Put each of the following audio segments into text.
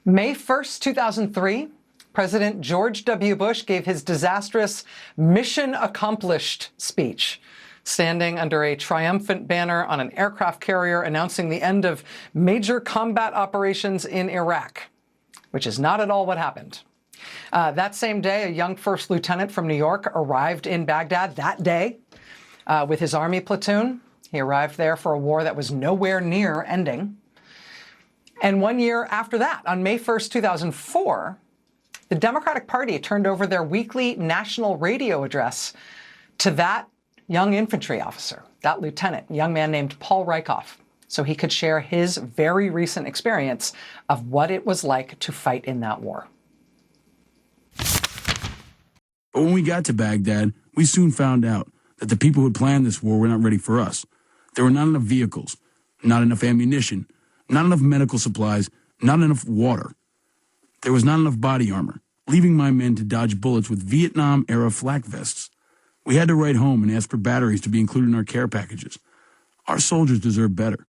May 1st, 2003, President George W. Bush gave his disastrous mission accomplished speech, standing under a triumphant banner on an aircraft carrier announcing the end of major combat operations in Iraq, which is not at all what happened. That same day, a young first lieutenant from New York arrived in Baghdad that day with his army platoon. He arrived there for a war that was nowhere near ending. And 1 year after that, on May 1st, 2004, the Democratic Party turned over their weekly national radio address to that young infantry officer, that lieutenant, a young man named Paul Rieckhoff, so he could share his very recent experience of what it was like to fight in that war. But when we got to Baghdad, we soon found out that the people who had planned this war were not ready for us. There were not enough vehicles, not enough ammunition, not enough medical supplies, not enough water. There was not enough body armor, leaving my men to dodge bullets with Vietnam-era flak vests. We had to write home and ask for batteries to be included in our care packages. Our soldiers deserve better.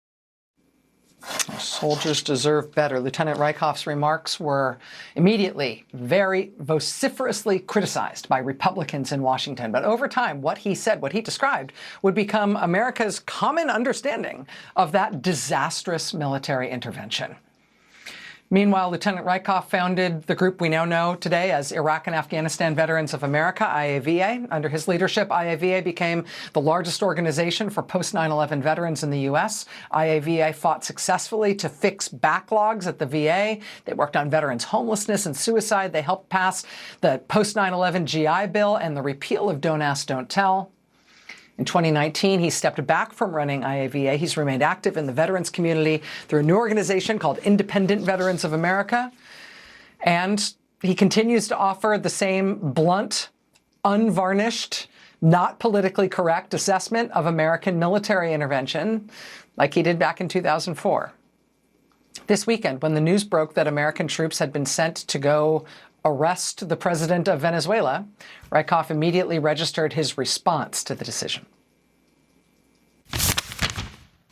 Our soldiers deserve better. Lieutenant Reickhoff's remarks were immediately very vociferously criticized by Republicans in Washington. But over time, what he said, what he described, would become America's common understanding of that disastrous military intervention. Meanwhile, Lieutenant Reickhoff founded the group we now know today as Iraq and Afghanistan Veterans of America, IAVA. Under his leadership, IAVA became the largest organization for post-9/11 veterans in the U.S. IAVA fought successfully to fix backlogs at the VA. They worked on veterans' homelessness and suicide. They helped pass the post-9/11 GI Bill and the repeal of Don't Ask, Don't Tell. In 2019, he stepped back from running IAVA. He's remained active in the veterans community through a new organization called Independent Veterans of America. And he continues to offer the same blunt, unvarnished, not politically correct assessment of American military intervention like he did back in 2004. This weekend, when the news broke that American troops had been sent to go arrest the president of Venezuela, Reickhoff immediately registered his response to the decision.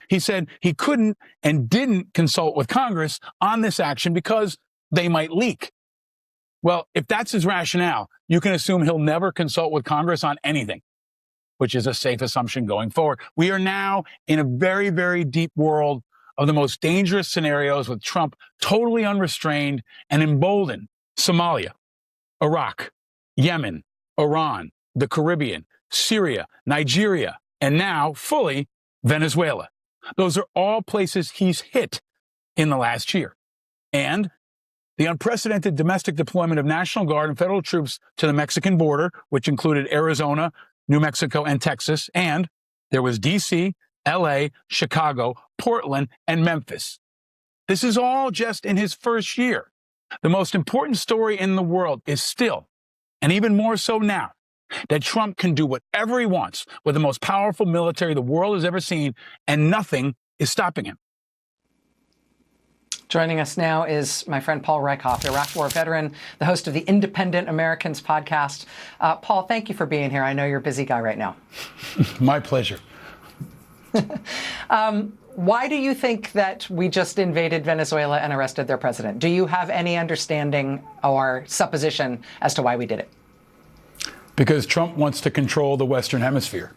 He said he couldn't and didn't consult with Congress on this action because they might leak. Well, if that's his rationale, you can assume he'll never consult with Congress on anything, which is a safe assumption going forward. We are now in a very, very deep world of the most dangerous scenarios with Trump totally unrestrained and emboldened. Somalia, Iraq, Yemen, Iran, the Caribbean, Syria, Nigeria, and now, fully, Venezuela. Those are all places he's hit in the last year. And the unprecedented domestic deployment of National Guard and federal troops to the Mexican border, which included Arizona, New Mexico, and Texas, and there was D.C., L.A., Chicago, Portland, and Memphis. This is all just in his first year. The most important story in the world is still, and even more so now, that Trump can do whatever he wants with the most powerful military the world has ever seen, and nothing is stopping him. Joining us now is my friend Paul Rieckhoff, Iraq War veteran, the host of the Independent Americans podcast. Paul, thank you for being here. I know you're a busy guy right now. My pleasure. Why do you think that we just invaded Venezuela and arrested their president? Do you have any understanding or supposition as to why we did it? Because Trump wants to control the Western Hemisphere.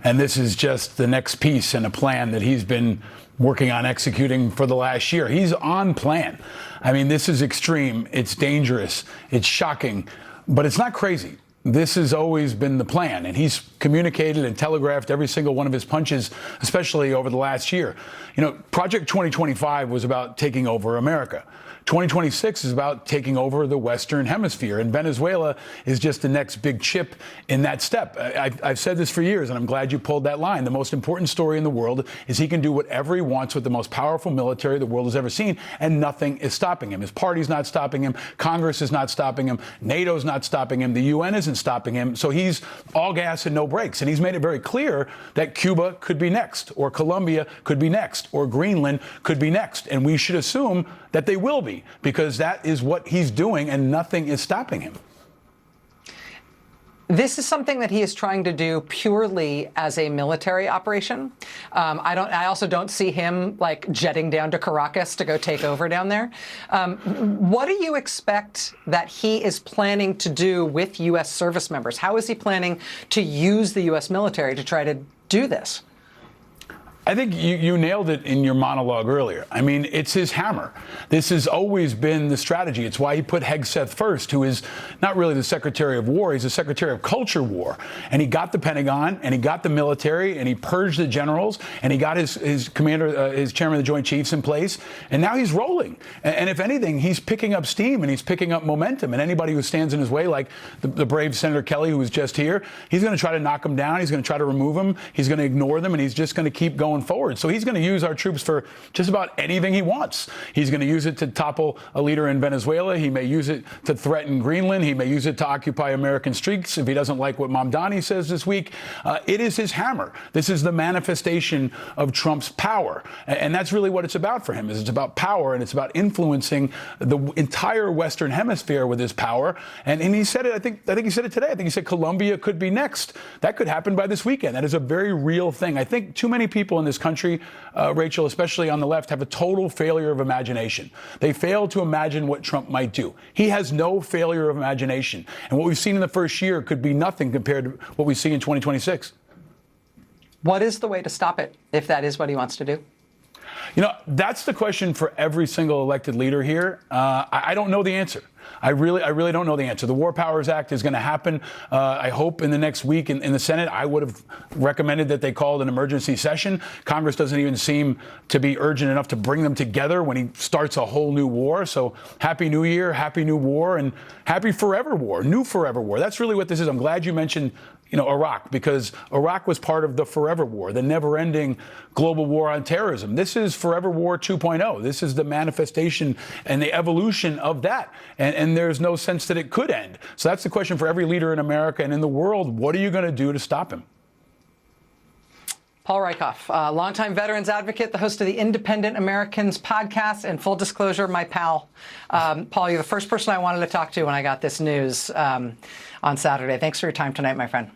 And this is just the next piece in a plan that he's been working on executing for the last year. He's on plan. I mean, this is extreme. It's dangerous. It's shocking. But it's not crazy. This has always been the plan, and he's communicated and telegraphed every single one of his punches, especially over the last year. You know, Project 2025 was about taking over America. 2026 is about taking over the Western Hemisphere, and Venezuela is just the next big chip in that step. I've said this for years, and I'm glad you pulled that line. The most important story in the world is he can do whatever he wants with the most powerful military the world has ever seen, and nothing is stopping him. His party's not stopping him. Congress is not stopping him. NATO's not stopping him. The UN isn't stopping him. So he's all gas and no brakes, and he's made it very clear that Cuba could be next, or Colombia could be next, or Greenland could be next, and we should assume that they will be, because that is what he's doing and nothing is stopping him. This is something that he is trying to do purely as a military operation. I also don't see him like jetting down to Caracas to go take over down there. What do you expect that he is planning to do with U.S. service members? How is he planning to use the U.S. military to try to do this? I think you nailed it in your monologue earlier. I mean, it's his hammer. This has always been the strategy. It's why he put Hegseth first, who is not really the Secretary of War. He's the Secretary of Culture War. And he got the Pentagon, and he got the military, and he purged the generals, and he got his commander, his chairman of the Joint Chiefs in place. And now he's rolling. And if anything, he's picking up steam, and he's picking up momentum. And anybody who stands in his way, like the brave Senator Kelly, who was just here, he's going to try to knock him down. He's going to try to remove him. He's going to ignore them, and he's just going to keep going forward. So he's going to use our troops for just about anything he wants. He's going to use it to topple a leader in Venezuela. He may use it to threaten Greenland. He may use it to occupy American streets if he doesn't like what Mamdani says this week. It is his hammer. This is the manifestation of Trump's power. And that's really what it's about for him, is it's about power, and it's about influencing the entire Western Hemisphere with his power. And he said it, I think he said it today. I think he said Colombia could be next. That could happen by this weekend. That is a very real thing. I think too many people in this country, Rachel, especially on the left, have a total failure of imagination. They fail to imagine what Trump might do. He has no failure of imagination. And what we've seen in the first year could be nothing compared to what we see in 2026. What is the way to stop it, if that is what he wants to do? You know, that's the question for every single elected leader here. I don't know the answer. I really don't know the answer. The War Powers Act is going to happen, I hope, in the next week in the Senate. I would have recommended that they called an emergency session. Congress doesn't even seem to be urgent enough to bring them together when he starts a whole new war. So happy New Year, happy new war, and happy forever war, new forever war. That's really what this is. I'm glad you mentioned Iraq, because Iraq was part of the forever war, the never-ending global war on terrorism. This is forever war 2.0. This is the manifestation and the evolution of that. And there's no sense that it could end. So that's the question for every leader in America and in the world. What are you going to do to stop him? Paul Rieckhoff, longtime veterans advocate, the host of the Independent Americans podcast, and full disclosure, my pal. Paul, you're the first person I wanted to talk to when I got this news on Saturday. Thanks for your time tonight, my friend.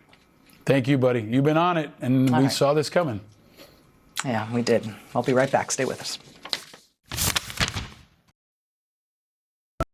Thank you, buddy. You've been on it, and we saw this coming. Yeah, we did. I'll be right back. Stay with us.